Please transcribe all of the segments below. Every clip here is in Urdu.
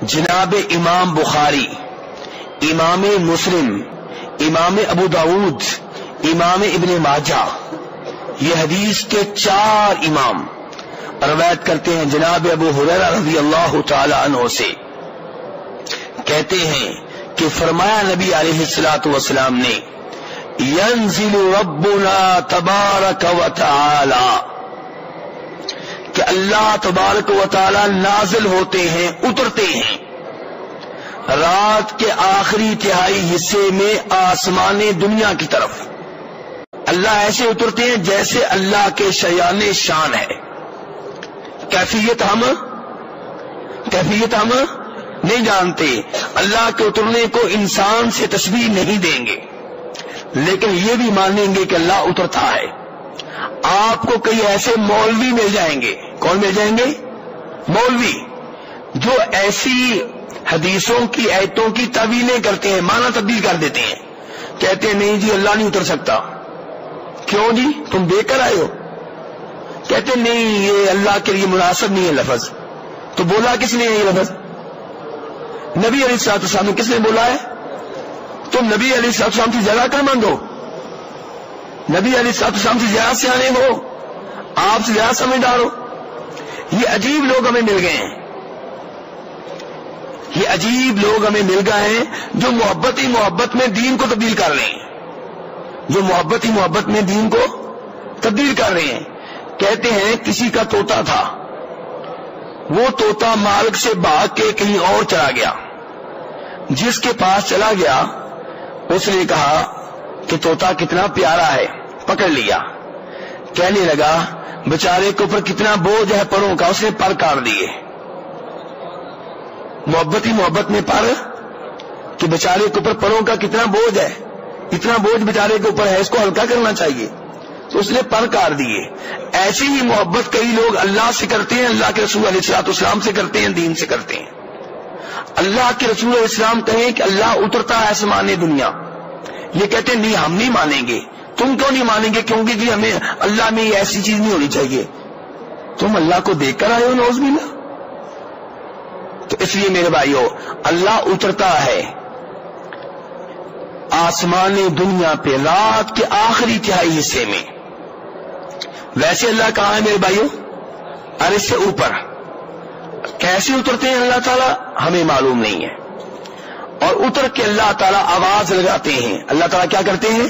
جناب امام بخاری، امام مسلم، امام ابو داود، امام ابن ماجہ، یہ حدیث کے 4 امام روایت کرتے ہیں جناب ابو ہریرہ رضی اللہ تعالی عنہ سے، کہتے ہیں کہ فرمایا نبی علیہ الصلوۃ والسلام نے، ینزل ربنا تبارک و تعالی، کہ اللہ تبارک و تعالی نازل ہوتے ہیں، اترتے ہیں رات کے آخری تہائی حصے میں آسمان دنیا کی طرف۔ اللہ ایسے اترتے ہیں جیسے اللہ کے شیان شان ہے۔ کیفیت ہم نہیں جانتے، اللہ کے اترنے کو انسان سے تشبیہ نہیں دیں گے، لیکن یہ بھی مانیں گے کہ اللہ اترتا ہے۔ آپ کو کئی ایسے مولوی مل جائیں گے، کون مل جائیں گے؟ مولوی، جو ایسی حدیثوں کی آیتوں کی تعویلیں کرتے ہیں، معنی تبدیل کر دیتے ہیں، کہتے ہیں نہیں جی اللہ نہیں اتر سکتا۔ کیوں جی؟ تم دیکھ کر آئے ہو؟ کہتے ہیں نہیں یہ اللہ کے لیے مناسب نہیں ہے لفظ۔ تو بولا کس نے یہ لفظ؟ نبی علیہ الصلوۃ والسلام نے۔ کس نے بولا ہے؟ تم نبی علیہ الصلوۃ والسلام سے زیادہ عقل مند ہو، نبی علیہ الصلوۃ والسلام سے زیادہ سیانے ہو، آپ سے زیادہ سمجھدار ہو۔ یہ عجیب لوگ ہمیں مل گئے ہیں، یہ عجیب لوگ ہمیں مل گئے ہیں جو محبت ہی محبت میں دین کو تبدیل کر رہے ہیں، جو محبت ہی محبت میں دین کو تبدیل کر رہے ہیں۔ کہتے ہیں کسی کا طوطا تھا، وہ طوطا مالک سے بھاگ کے کہیں اور چلا گیا، جس کے پاس چلا گیا اس نے کہا کہ طوطا کتنا پیارا ہے، پکڑ لیا، کہنے لگا بیچارے کے اوپر کتنا بوجھ ہے پروں کا، اس نے پر کاٹ دیے۔ محبت ہی محبت میں پر، کہ بیچارے کے اوپر پروں کا کتنا بوجھ ہے، اتنا بوجھ بیچارے کے اوپر ہے، اس کو ہلکا کرنا چاہیے، تو اس نے پر کاٹ دیے۔ ایسی ہی محبت کئی لوگ اللہ سے کرتے ہیں، اللہ کے رسول علیہ الصلوۃ والسلام سے کرتے ہیں، دین سے کرتے ہیں۔ اللہ کے رسول علیہ السلام کہیں کہ اللہ اترتا ہے آسمان دنیا، یہ کہتے ہیں نہیں ہم نہیں مانیں گے۔ تم کیوں نہیں مانیں گے؟ کیونکہ کہ ہمیں اللہ میں یہ ایسی چیز نہیں ہونی چاہیے۔ تم اللہ کو دیکھ کر آئے ہو نعوذ باللہ۔ تو اس لیے میرے بھائیو، اللہ اترتا ہے آسمان دنیا پہ رات کے آخری تہائی حصے میں۔ ویسے اللہ کہاں ہے میرے بھائیو؟ عرش سے اوپر۔ کیسے اترتے ہیں اللہ تعالیٰ ہمیں معلوم نہیں ہے، اور اتر کے اللہ تعالیٰ آواز لگاتے ہیں۔ اللہ تعالیٰ کیا کرتے ہیں؟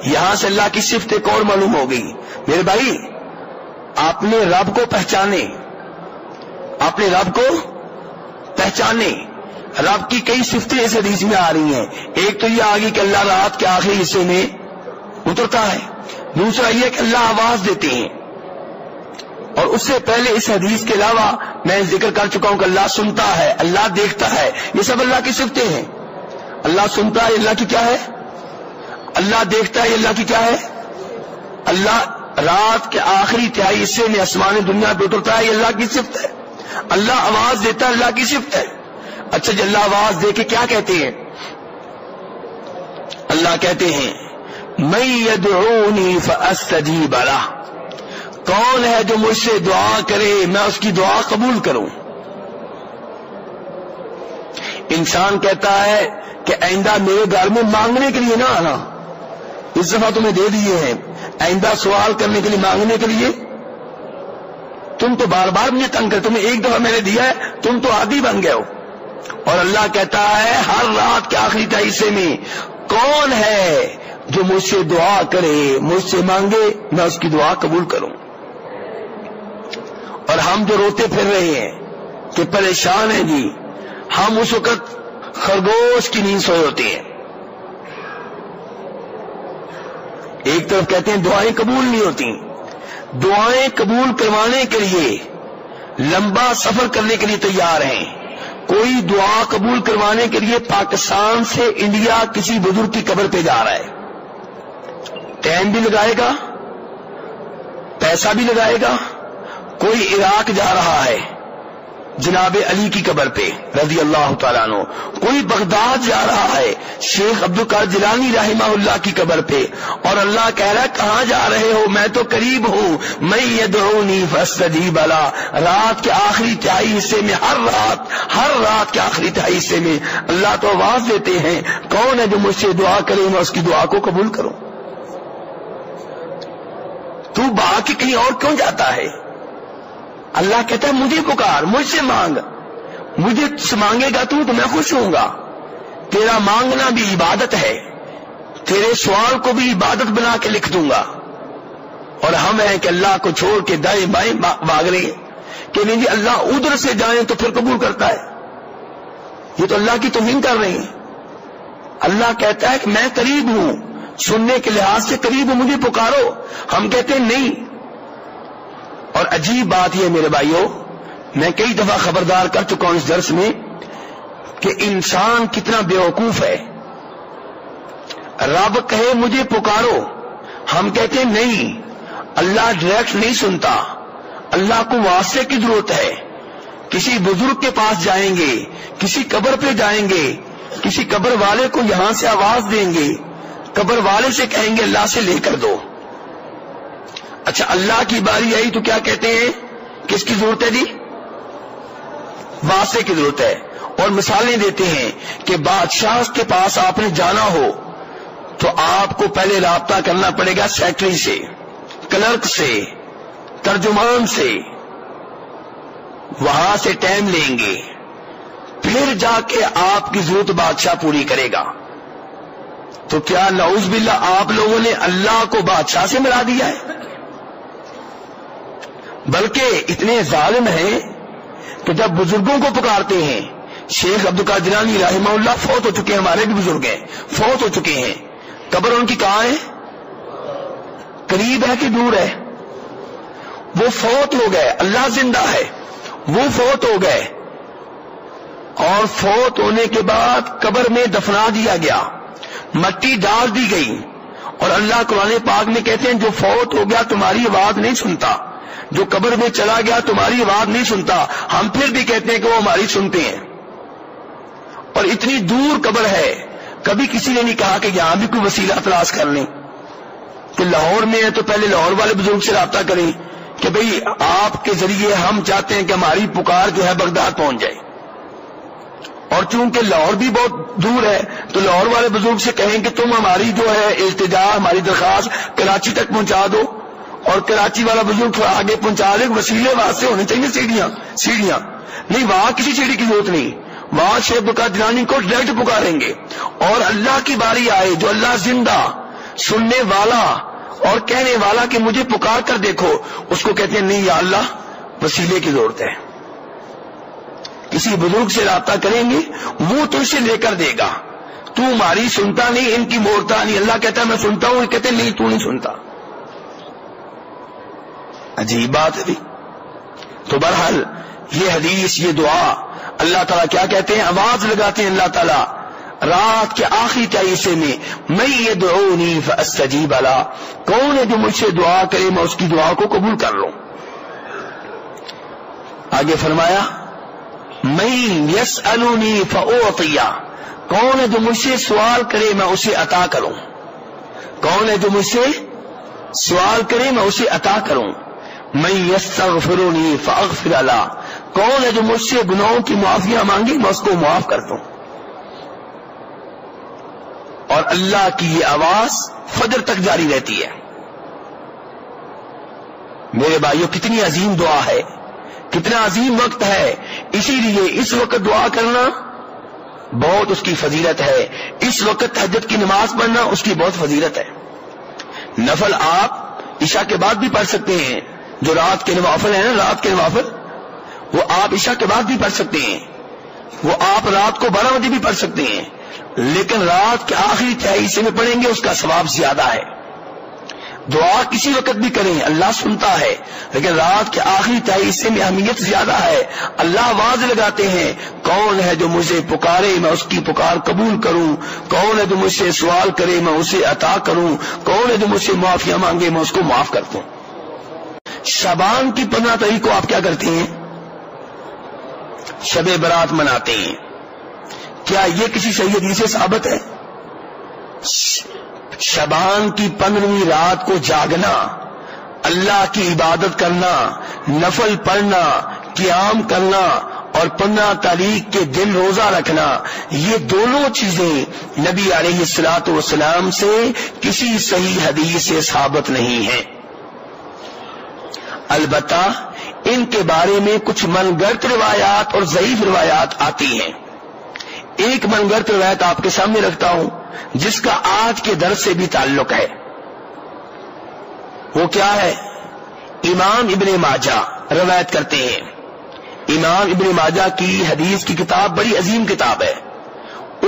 یہاں سے اللہ کی صفت ایک اور معلوم ہو گئی میرے بھائی، آپ نے رب کو پہچانے، آپ نے رب کو پہچانے۔ رب کی کئی صفتیں اس حدیث میں آ رہی ہیں۔ ایک تو یہ آ گئی کہ اللہ رات کے آخری حصے میں اترتا ہے، دوسرا یہ کہ اللہ آواز دیتے ہیں، اور اس سے پہلے اس حدیث کے علاوہ میں ذکر کر چکا ہوں کہ اللہ سنتا ہے، اللہ دیکھتا ہے، یہ سب اللہ کی صفتیں ہیں۔ اللہ سنتا ہے، اللہ کی کیا ہے؟ اللہ دیکھتا ہے، اللہ کی کیا ہے؟ اللہ رات کے آخری تہائی حصے میں آسمان دنیا پہ اترتا ہے، یہ اللہ کی صفت ہے۔ اللہ آواز دیتا ہے، اللہ کی صفت ہے۔ اچھا جی، اللہ آواز دے کے کیا کہتے ہیں؟ اللہ کہتے ہیں من یدعونی فاستجیب لہ، کون ہے جو مجھ سے دعا کرے میں اس کی دعا قبول کروں۔ انسان کہتا ہے کہ آئندہ میرے گھر میں مانگنے کے لیے نہ آنا، اس دفعہ تمہیں دے دیے ہیں، آئندہ سوال کرنے کے لیے، مانگنے کے لیے تم تو بار بار مجھے تنگ کرتے، تمہیں ایک دفعہ میں نے دیا ہے، تم تو عادی بن گئے ہو۔ اور اللہ کہتا ہے ہر رات کے آخری حصے میں کون ہے جو مجھ سے دعا کرے، مجھ سے مانگے، میں اس کی دعا قبول کروں۔ اور ہم جو روتے پھر رہے ہیں کہ پریشان ہیں جی، ہم اس وقت خرگوش کی نیند سوئے ہوتے ہیں۔ ایک طرف کہتے ہیں دعائیں قبول نہیں ہوتی، دعائیں قبول کروانے کے لیے لمبا سفر کرنے کے لیے تیار ہیں۔ کوئی دعا قبول کروانے کے لیے پاکستان سے انڈیا کسی بزرگ کی قبر پہ جا رہا ہے، ٹائم بھی لگائے گا، پیسہ بھی لگائے گا۔ کوئی عراق جا رہا ہے، جناب علی کی قبر پہ رضی اللہ تعالیٰ عنہ، کوئی بغداد جا رہا ہے شیخ عبد القادر جیلانی رحمہ اللہ کی قبر پہ، اور اللہ کہہ رہا ہے کہاں جا رہے ہو، میں تو قریب ہوں، میں یدعونی فاستجیب له۔ رات کے آخری تہائی حصے میں، ہر رات کے آخری تہائی حصے میں اللہ تو آواز دیتے ہیں کون ہے جو مجھ سے دعا کرے میں اس کی دعا کو قبول کروں۔ تو بھاگ کے کہیں اور کیوں جاتا ہے؟ اللہ کہتا ہے مجھے پکار، مجھ سے مانگ، مجھے سے مانگے گا تو میں خوش ہوں گا۔ تیرا مانگنا بھی عبادت ہے، تیرے سوال کو بھی عبادت بنا کے لکھ دوں گا۔ اور ہم ہیں کہ اللہ کو چھوڑ کے دائیں بائیں بھاگ رہے ہیں کہ نہیں جی اللہ ادھر سے جائیں تو پھر قبول کرتا ہے۔ یہ تو اللہ کی توہین کر رہے ہیں۔ اللہ کہتا ہے کہ میں قریب ہوں، سننے کے لحاظ سے قریب ہوں، مجھے پکارو۔ ہم کہتے ہیں نہیں۔ اور عجیب بات یہ میرے بھائیوں، میں کئی دفعہ خبردار کر چکا ہوں اس درس میں کہ انسان کتنا بیوقوف ہے۔ رب کہے مجھے پکارو، ہم کہتے ہیں نہیں، اللہ ڈائریکٹ نہیں سنتا، اللہ کو واسطے کی ضرورت ہے۔ کسی بزرگ کے پاس جائیں گے، کسی قبر پہ جائیں گے، کسی قبر والے کو یہاں سے آواز دیں گے، قبر والے سے کہیں گے اللہ سے لے کر دو۔ اچھا اللہ کی باری آئی تو کیا کہتے ہیں؟ کس کی ضرورت ہے جی؟ واسطے کی ضرورت ہے۔ اور مثالیں دیتے ہیں کہ بادشاہ کے پاس آپ نے جانا ہو تو آپ کو پہلے رابطہ کرنا پڑے گا سیکرٹری سے، کلرک سے، ترجمان سے، وہاں سے ٹائم لیں گے، پھر جا کے آپ کی ضرورت بادشاہ پوری کرے گا۔ تو کیا نعوذ باللہ آپ لوگوں نے اللہ کو بادشاہ سے ملا دیا ہے؟ بلکہ اتنے ظالم ہیں کہ جب بزرگوں کو پکارتے ہیں، شیخ عبد القادر جیلانی رحمہ اللہ فوت ہو چکے ہیں، ہمارے بھی بزرگ ہیں، فوت ہو چکے ہیں، قبر ان کی کہاں ہے؟ قریب ہے کہ دور ہے؟ وہ فوت ہو گئے، اللہ زندہ ہے، وہ فوت ہو گئے، اور فوت ہونے کے بعد قبر میں دفنا دیا گیا، مٹی ڈال دی گئی، اور اللہ قرآن پاک میں کہتے ہیں جو فوت ہو گیا تمہاری آواز نہیں سنتا، جو قبر میں چلا گیا تمہاری آواز نہیں سنتا۔ ہم پھر بھی کہتے ہیں کہ وہ ہماری سنتے ہیں، اور اتنی دور قبر ہے، کبھی کسی نے نہیں کہا کہ یہاں بھی کوئی وسیلہ تلاش کر لیں کہ لاہور میں ہے تو پہلے لاہور والے بزرگ سے رابطہ کریں کہ بھئی آپ کے ذریعے ہم چاہتے ہیں کہ ہماری پکار جو ہے بغداد پہنچ جائے، اور چونکہ لاہور بھی بہت دور ہے تو لاہور والے بزرگ سے کہیں کہ تم ہماری جو ہے التجا، ہماری درخواست کراچی تک پہنچا دو، اور کراچی والا بزرگ تھوڑا آگے پہنچا دے۔ وسیلے واسطے ہونے چاہیے سیڑھیاں نہیں، وہاں کسی سیڑھی کی ضرورت نہیں، وہاں شیخ عبد القادر جیلانی کو ڈائریکٹ پکاریں گے، اور اللہ کی باری آئے جو اللہ زندہ، سننے والا اور کہنے والا کہ مجھے پکار کر دیکھو، اس کو کہتے ہیں نہیں یا اللہ وسیلے کی ضرورت ہے، کسی بزرگ سے رابطہ کریں گے وہ تم سے لے کر دے گا، تو ہماری سنتا نہیں، ان کی موڑتا نہیں۔ اللہ کہتا ہے میں سنتا ہوں، کہتے ہیں نہیں تو نہیں سنتا۔ عجیب بات ہے بھی۔ تو بہرحال یہ حدیث، یہ دعا، اللہ تعالیٰ کیا کہتے ہیں؟ آواز لگاتے ہیں اللہ تعالیٰ رات کے آخری حصے میں، میں یدعونی فاستجیب له، کون ہے جو مجھ سے دعا کرے میں اس کی دعا کو قبول کر لوں۔ آگے فرمایا من یسألنی فاعطیہ، کون ہے جو مجھ سے سوال کرے میں اسے عطا کروں، کون ہے جو مجھ سے سوال کرے میں اسے عطا کروں۔ من یستغفرنی فاغفر له، کون ہے جو مجھ سے گناہوں کی معافیاں مانگے میں اس کو معاف کر دوں۔ اور اللہ کی یہ آواز فجر تک جاری رہتی ہے۔ میرے بھائیوں کتنی عظیم دعا ہے، کتنا عظیم وقت ہے، اسی لیے اس وقت دعا کرنا بہت اس کی فضیلت ہے، اس وقت تہجد کی نماز پڑھنا اس کی بہت فضیلت ہے۔ نفل آپ عشاء کے بعد بھی پڑھ سکتے ہیں، جو رات کے نوافل ہیں نا، رات کے نوافل وہ آپ عشاء کے بعد بھی پڑھ سکتے ہیں، وہ آپ رات کو 12 بجے بھی پڑھ سکتے ہیں، لیکن رات کے آخری تہائی حصے میں پڑھیں گے اس کا ثواب زیادہ ہے۔ دعا کسی وقت بھی کریں اللہ سنتا ہے، لیکن رات کے آخری تہائی حصے میں اہمیت زیادہ ہے۔ اللہ آواز لگاتے ہیں کون ہے جو مجھے پکارے میں اس کی پکار قبول کروں، کون ہے جو مجھ سے سوال کرے میں اسے عطا کروں، کون ہے جو مجھ سے معافیاں مانگے میں اس کو معاف کر دوں۔ شعبان کی 15 تاریخ کو آپ کیا کرتے ہیں؟ شب برات مناتے ہیں، کیا یہ کسی صحیح حدیث سے ثابت ہے؟ شعبان کی 15ویں رات کو جاگنا، اللہ کی عبادت کرنا، نفل پڑھنا، قیام کرنا اور 15 تاریخ کے دن روزہ رکھنا، یہ دونوں چیزیں نبی علیہ الصلوۃ والسلام سے کسی صحیح حدیث سے ثابت نہیں ہیں۔ البتہ ان کے بارے میں کچھ من گھڑت روایات اور ضعیف روایات آتی ہیں۔ ایک من گھڑت روایت آپ کے سامنے رکھتا ہوں جس کا آج کے درس سے بھی تعلق ہے۔ وہ کیا ہے؟ امام ابن ماجہ روایت کرتے ہیں۔ امام ابن ماجہ کی حدیث کی کتاب بڑی عظیم کتاب ہے،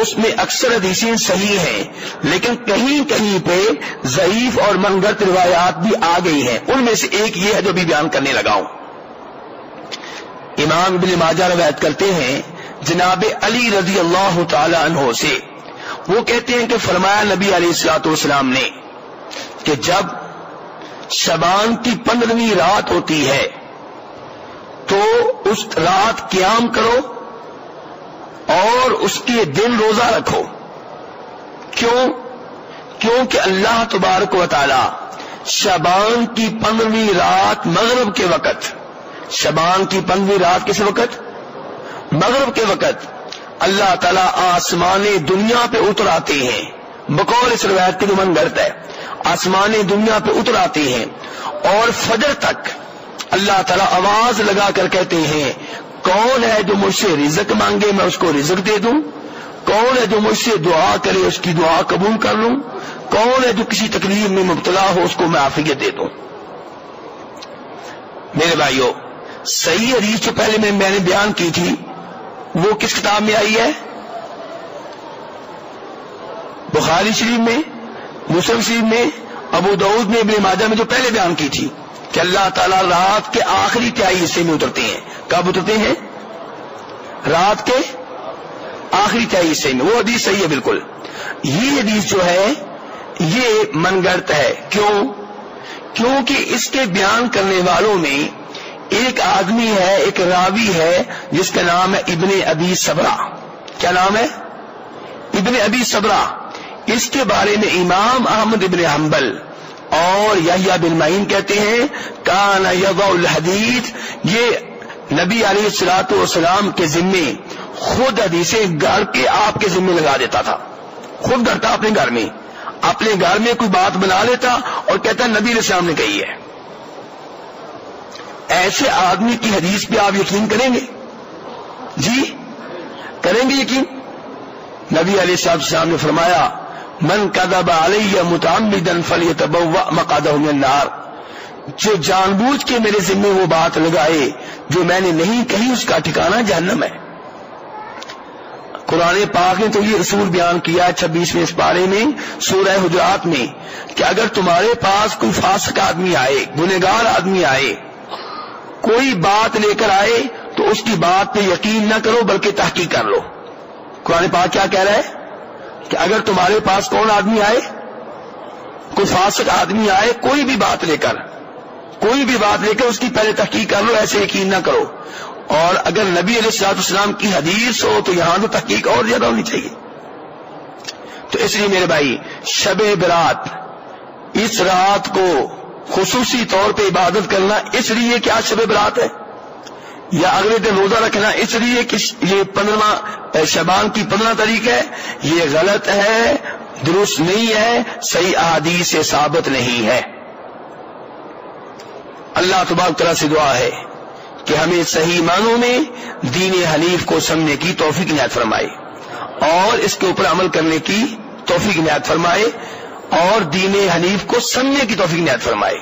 اس میں اکثر حدیثیں صحیح ہیں، لیکن کہیں کہیں پہ ضعیف اور من گھڑت روایات بھی آ گئی ہیں۔ ان میں سے ایک یہ ہے جو بھی بیان کرنے لگا ہوں۔ امام ابن ماجہ روایت کرتے ہیں جناب علی رضی اللہ تعالی عنہ سے، وہ کہتے ہیں کہ فرمایا نبی علیہ الصلوۃ والسلام نے کہ جب شعبان کی 15ویں رات ہوتی ہے تو اس رات قیام کرو اور اس کے دن روزہ رکھو۔ کیونکہ اللہ تبارک و تعالی شعبان کی 15ویں رات مغرب کے وقت، شعبان کی 15ویں رات کس وقت؟ مغرب کے وقت اللہ تعالیٰ آسمان دنیا پہ اتر آتے ہیں، بقول اس روایت کی جو من گھڑت ہے، آسمان دنیا پہ اتر آتے ہیں اور فجر تک اللہ تعالیٰ آواز لگا کر کہتے ہیں کون ہے جو مجھ سے رزق مانگے میں اس کو رزق دے دوں، کون ہے جو مجھ سے دعا کرے اس کی دعا قبول کر لوں، کون ہے جو کسی تکلیف میں مبتلا ہو اس کو میں عافیت دے دوں۔ میرے بھائیو، صحیح حدیث جو پہلے میں نے بیان کی تھی وہ کس کتاب میں آئی ہے؟ بخاری شریف میں، مسلم شریف میں، ابو داؤد میں، ابن ماجہ میں، جو پہلے بیان کی تھی کہ اللہ تعالیٰ رات کے آخری تہائی حصے میں اترتے ہیں۔ کب اترتے ہیں؟ رات کے آخری تہائی حصے میں۔ وہ حدیث صحیح ہے بالکل۔ یہ حدیث جو ہے یہ من گھڑت ہے۔ کیونکہ اس کے بیان کرنے والوں میں ایک آدمی ہے، ایک راوی ہے جس کا نام ہے ابن ابی صبرہ۔ کیا نام ہے؟ ابن ابی صبرہ۔ اس کے بارے میں امام احمد ابن حنبل اور یحییٰ بن معین کہتے ہیں کان یضع الحدیث، یہ نبی علیہ الصلوۃ والسلام کے ذمے خود حدیثیں گھر کے آپ کے ذمے لگا دیتا تھا، خود گھرتا اپنے گھر میں، اپنے گھر میں کوئی بات بنا لیتا اور کہتا نبی علیہ السلام نے کہی ہے۔ ایسے آدمی کی حدیث پہ آپ یقین کریں گے؟ جی کریں گے یقین؟ نبی علیہ السلام نے فرمایا من کذب علی متعمدا فلیتبوأ مقعدہ من النار، جو جان بوجھ کے میرے ذمے وہ بات لگائے جو میں نے نہیں کہی اس کا ٹھکانہ جہنم ہے۔ قرآن پاک نے تو یہ اصول بیان کیا 26ویں پارے میں سورہ حجرات میں کہ اگر تمہارے پاس کوئی فاسق آدمی آئے، گنہگار آدمی آئے، کوئی بات لے کر آئے تو اس کی بات پہ یقین نہ کرو بلکہ تحقیق کر لو۔ قرآن پاک کیا کہہ رہا ہے کہ اگر تمہارے پاس کون آدمی آئے، کوئی فاسق آدمی آئے، کوئی بھی بات لے کر اس کی پہلے تحقیق کر لو، ایسے یقین نہ کرو۔ اور اگر نبی علیہ الصلوۃ والسلام کی حدیث ہو تو یہاں تو تحقیق اور زیادہ ہونی چاہیے۔ تو اس لیے میرے بھائی شب برات، اس رات کو خصوصی طور پہ عبادت کرنا اس لیے کہ آج شب برات ہے، یا اگلے دن روزہ رکھنا اس لیے کہ یہ 15 شعبان کی 15 تاریخ ہے، یہ غلط ہے، درست نہیں ہے، صحیح احادیث سے ثابت نہیں ہے۔ اللہ تبارک تعالیٰ سے دعا ہے کہ ہمیں صحیح معنوں میں دین حنیف کو سمجھنے کی توفیق عنایت فرمائے اور اس کے اوپر عمل کرنے کی توفیق عنایت فرمائے اور دین حنیف کو سمجھنے کی توفیق عنایت فرمائے۔